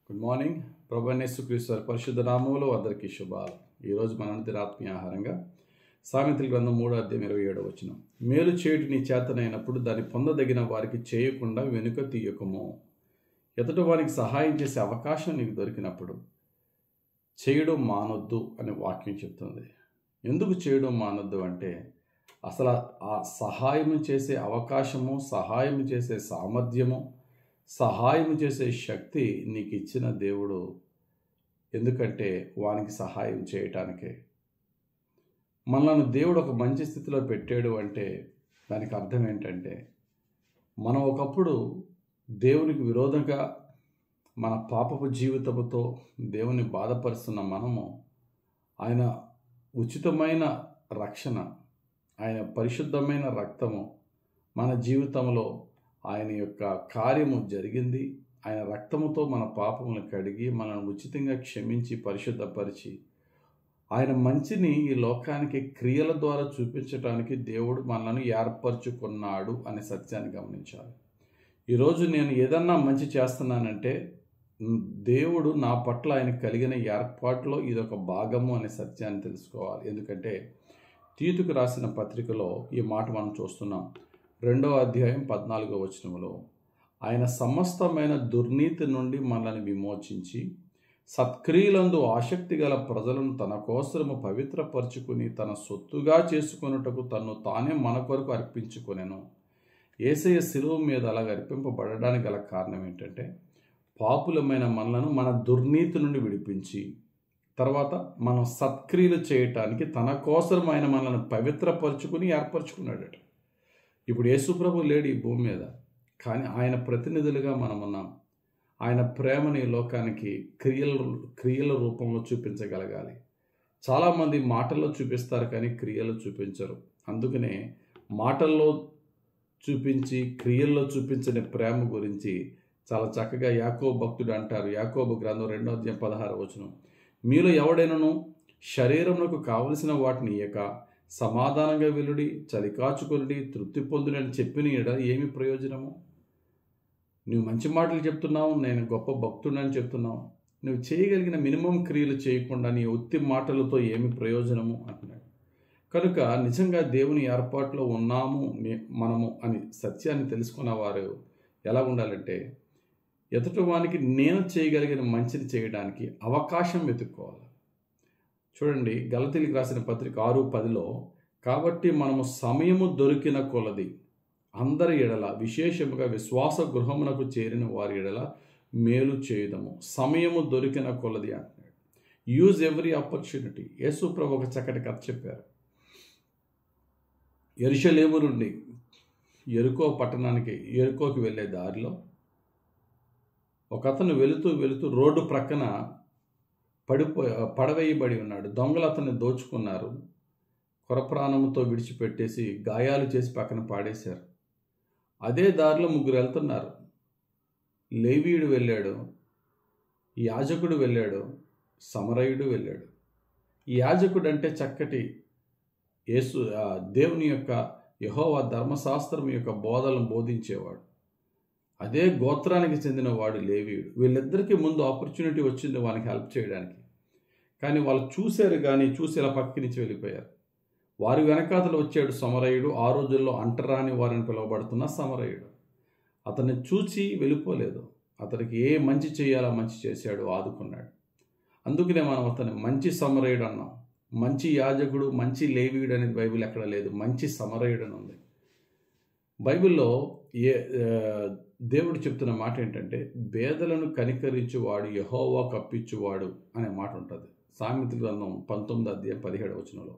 Good morning. ప్రభువైన యేసుక్రీస్తు వారి పరిశుద్ధ నామములో అందరికీ శుభాలు. ఈరోజు మన దినాత్మీయ ఆహారంగా సామెతల గ్రంథం 3:27 మేలు చేయుట నీ చేతనైనప్పుడు దాన్ని పొందదగిన వారికి చేయకుండా వెనుక తీయకము. ఎదుటి వారికి సహాయం చేసే అవకాశం నీకు దొరికినప్పుడు చేయడం మానొద్దు అనే వాక్యం చెప్తుంది. ఎందుకు చేయడం మానొద్దు అంటే అసలు ఆ సహాయం చేసే అవకాశము, సహాయం చేసే సామర్థ్యము, సహాయం చేసే శక్తి నీకు ఇచ్చిన దేవుడు. ఎందుకంటే వానికి సహాయం చేయటానికే. మనల్ని దేవుడు ఒక మంచి స్థితిలో పెట్టాడు అంటే దానికి అర్థం ఏంటంటే మనం ఒకప్పుడు దేవునికి విరోధంగా మన పాపపు జీవితముతో దేవుని బాధపరుస్తున్న మనము ఆయన ఉచితమైన రక్షణ, ఆయన పరిశుద్ధమైన రక్తము మన జీవితంలో ఆయన యొక్క కార్యము జరిగింది. ఆయన రక్తముతో మన పాపములను కడిగి మనల్ని ఉచితంగా క్షమించి పరిశుద్ధపరిచి ఆయన మంచిని ఈ లోకానికి క్రియల ద్వారా చూపించడానికి దేవుడు మనల్ని ఏర్పరచుకున్నాడు అనే సత్యాన్ని గమనించాలి. ఈరోజు నేను ఏదన్నా మంచి చేస్తున్నానంటే దేవుడు నా పట్ల ఆయన కలిగిన ఏర్పాటులో ఇదొక భాగము అనే సత్యాన్ని తెలుసుకోవాలి. ఎందుకంటే తీతుకు రాసిన పత్రికలో ఈ మాట మనం చూస్తున్నాం. 2వ అధ్యాయం 14వ వచనములో ఆయన సమస్తమైన దుర్నీతి నుండి మనల్ని విమోచించి సత్క్రియలందు ఆసక్తి గల ప్రజలను తన కోసము పవిత్రపరచుకుని తన సొత్తుగా చేసుకొనుటకు తన్ను తానే మన కొరకు అర్పించుకొనెను. యేసయ్య శిలువ మీద అలాగ అర్పింపబడడానికి గల కారణం ఏంటంటే పాపులమైన మనలను మన దుర్నీతి నుండి విడిపించి తర్వాత మనం సత్క్రియలు చేయటానికి తన కోసం ఆయన మనల్ని పవిత్రపరచుకుని ఏర్పరచుకున్నాడట. ఇప్పుడు యేసుప్రభు లేడు ఈ భూమి మీద, కానీ ఆయన ప్రతినిధులుగా మనం ఉన్నాం. ఆయన ప్రేమని లోకానికి క్రియల రూపంలో చూపించగలగాలి. చాలామంది మాటల్లో చూపిస్తారు కానీ క్రియల్లో చూపించరు. అందుకనే మాటల్లో చూపించి క్రియల్లో చూపించని ప్రేమ గురించి చాలా చక్కగా యాకోబు భక్తుడు అంటారు. యాకోబు గ్రంథం 2వ అధ్యాయం 16వ వచనం, మీలో ఎవడైనను శరీరమునకు కావలసిన వాటిని ఇయ్యక సమాధానంగా వెలుడి, చలికాచుకొనుడి, తృప్తి పొందుడి అని చెప్పిన ఎడల ఏమి ప్రయోజనము? నువ్వు మంచి మాటలు చెప్తున్నావు, నేను గొప్ప భక్తుడని చెప్తున్నావు, నువ్వు చేయగలిగిన మినిమం క్రియలు చేయకుండా నీ ఉత్తి మాటలతో ఏమి ప్రయోజనము అంటున్నాడు. కనుక నిజంగా దేవుని ఏర్పాటులో ఉన్నాము మనము అని సత్యాన్ని తెలుసుకున్న వారు ఎలా ఉండాలంటే ఎదుటి వానికి నేను చేయగలిగిన మంచిని చేయడానికి అవకాశం వెతుక్కోవాలి. చూడండి, గలతీయులకు రాసిన పత్రిక 6:10లో కాబట్టి మనము సమయము దొరికిన కొలది అందరి ఎడల విశేషముగా విశ్వాస గృహమునకు చేరిన వారి ఎడల మేలు చేయుదము. సమయము దొరికిన కొలది అంటున్నాడు. Use every opportunity. యేసు ప్రభు ఒక చక్కటి కథ చెప్పారు. యెరూషలేము నుండి ఎరుకోకి వెళ్ళే దారిలో ఒక అతను వెళుతూ రోడ్డు ప్రక్కన పడవేయబడి ఉన్నాడు. దొంగలు అతన్ని దోచుకున్నారు. కొరప్రాణంతో విడిచిపెట్టేసి గాయాలు చేసి పక్కన పాడేశారు. అదే దారిలో ముగ్గురు వెళ్తున్నారు. లేవీయుడు వెళ్ళాడు, యాజకుడు వెళ్ళాడు, సమరయుడు వెళ్ళాడు. ఈ యాజకుడు అంటే చక్కటి దేవుని యొక్క యెహోవా ధర్మశాస్త్రం యొక్క బోధలను బోధించేవాడు. అదే గోత్రానికి చెందిన వాడు లేవీయుడు. వీళ్ళిద్దరికీ ముందు ఆపర్చునిటీ వచ్చింది వానికి హెల్ప్ చేయడానికి. కానీ వాళ్ళు చూశారు, కానీ చూసి ఇలా పక్కకి నుంచి వెళ్ళిపోయారు. వారి వెనకాతలు వచ్చాడు సమరయుడు. ఆ రోజుల్లో అంటరాని వారిని పిలువబడుతున్న సమరయుడు. అతన్ని చూసి వెళ్ళిపోలేదు. అతనికి ఏ మంచి చేయాలో మంచి చేశాడు, ఆదుకున్నాడు. అందుకనే మనం అతన్ని మంచి సమరయుడు అన్నాం. మంచి యాజకుడు, మంచి లేవీయుడు అనేది బైబిల్ ఎక్కడ లేదు. మంచి సమరయుడు అని ఉంది బైబిల్లో. దేవుడు చెప్తున్న మాట ఏంటంటే బేదలను కనికరించువాడు యెహోవా కప్పించువాడు అనే మాట ఉంటుంది. సామెతల గ్రంథం 19వ అధ్యాయం 17వ వచనంలో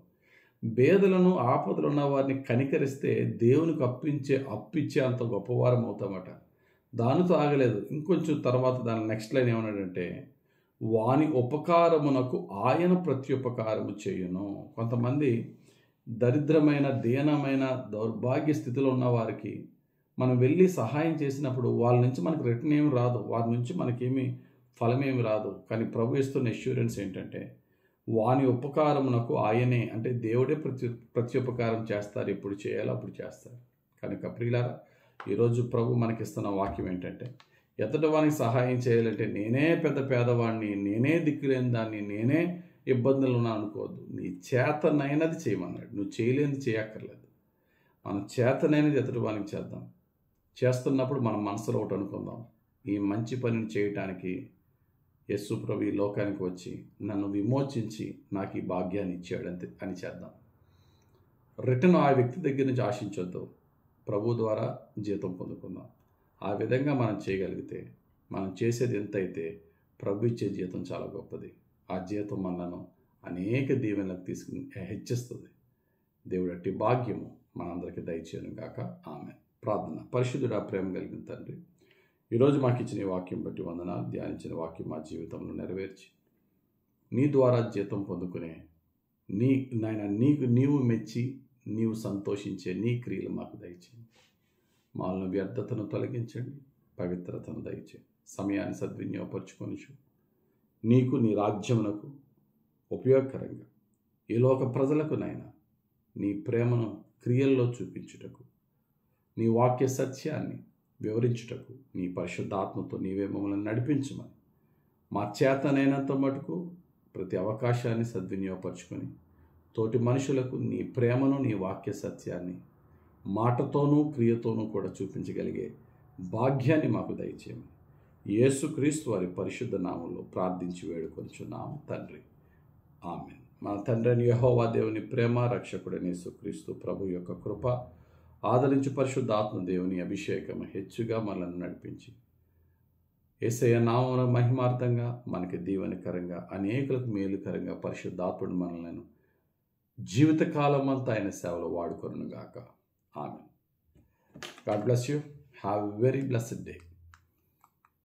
బేదలను, ఆపదలు ఉన్న వారిని కనికరిస్తే దేవునికి అప్పిచ్చే అంత గొప్పవారం అవుతామట. దానితో ఆగలేదు. ఇంకొంచెం తర్వాత దాని నెక్స్ట్ లైన్ ఏమన్నాడంటే వాని ఉపకారమునకు ఆయన ప్రత్యుపకారము చేయును. కొంతమంది దరిద్రమైన, దీనమైన, దౌర్భాగ్య స్థితిలో ఉన్న వారికి మనం వెళ్ళి సహాయం చేసినప్పుడు వాళ్ళ నుంచి మనకు రిటర్న్ ఏమి రాదు, వారి నుంచి మనకేమి ఫలమేమి రాదు. కానీ ప్రభు ఇస్తున్న అష్యూరెన్స్ ఏంటంటే వాని ఉపకారమునకు ఆయనే, అంటే దేవుడే ప్రత్యుపకారం చేస్తారు. ఎప్పుడు చేయాలో అప్పుడు చేస్తారు. కనుక ప్రియులారా, ఈరోజు ప్రభు మనకిస్తున్న వాక్యం ఏంటంటే ఎదుటి వానికి సహాయం చేయాలంటే నేనే పెద్ద పేదవాడిని, నేనే దిక్కులేని దాన్ని, నేనే ఇబ్బందులు ఉన్నా అనుకోవద్దు. నీ చేతనైనది చేయమన్నాడు. నువ్వు చేయలేనిది చేయక్కర్లేదు. మన చేతనైనది ఎదుటి వానికి చేద్దాం. చేస్తున్నప్పుడు మనం మనసులో ఒకటి అనుకుందాం, ఈ మంచి పనిని చేయటానికి యేసు ప్రభు ఈ లోకానికి వచ్చి నన్ను విమోచించి నాకు ఈ భాగ్యాన్ని ఇచ్చాడు అని చేద్దాం. రిటర్న్ ఆ వ్యక్తి దగ్గర నుంచి ఆశించొద్దు. ప్రభు ద్వారా జీతం పొందుకుందాం. ఆ విధంగా మనం చేయగలిగితే, మనం చేసేది ఎంత అయితే ప్రభు ఇచ్చే జీతం చాలా గొప్పది. ఆ జీతం మనలను అనేక దీవెనలకు తీసుకుని హెచ్చిస్తుంది. దేవుడు అట్టి భాగ్యము మనందరికీ దయచేయను గాక. ఆమేన్. ప్రార్థన. పరిశుద్ధుడా, ప్రేమ కలిగిన తండ్రి, ఈరోజు మాకు ఇచ్చిన ఈ వాక్యం బట్టి వందనాలు. ధ్యానించిన వాక్యం మా జీవితంలో నెరవేర్చి నీ ద్వారా జీతం పొందుకునే నీవు మెచ్చి నీవు సంతోషించే నీ క్రియలు మాకు దయచేయండి. మాలను వ్యర్థతను తొలగించండి, పవిత్రతను దయచేయండి. సమయాన్ని సద్వినియోగపరచుకొని నీకు నీ రాజ్యమునకు ఉపయోగకరంగా ఈ లోక ప్రజలకు నాయనా నీ ప్రేమను క్రియల్లో చూపించుటకు, నీ వాక్య సత్యాన్ని వివరించుటకు నీ పరిశుద్ధాత్మతో నీవే మమ్మల్ని నడిపించమని, మా చేతనైనంత మటుకు ప్రతి అవకాశాన్ని సద్వినియోగపరచుకొని తోటి మనుషులకు నీ ప్రేమను, నీ వాక్య సత్యాన్ని మాటతోనూ క్రియతోనూ కూడా చూపించగలిగే భాగ్యాన్ని మాకు దయచేయమని యేసుక్రీస్తు వారి పరిశుద్ధ నామంలో ప్రార్థించి వేడుకొంచున్నాము తండ్రి. ఆమేన్. మన తండ్రి అయిన యెహోవా దేవుని ప్రేమ, రక్షకుడైన యేసుక్రీస్తు ప్రభు యొక్క కృప, ఆదరించి పరిశుద్ధ ఆత్మ దేవుని అభిషేకం హెచ్చుగా మనల్ని నడిపించి యేసయ్య నామమున మహిమార్థంగా మనకి దీవెనకరంగా అనేకులకు మేలుకరంగా పరిశుద్ధాత్ముడు మనలను జీవితకాలం అంతా ఆయన సేవలో వాడుకొనుగాక. Amen. God bless you. Have a very blessed day.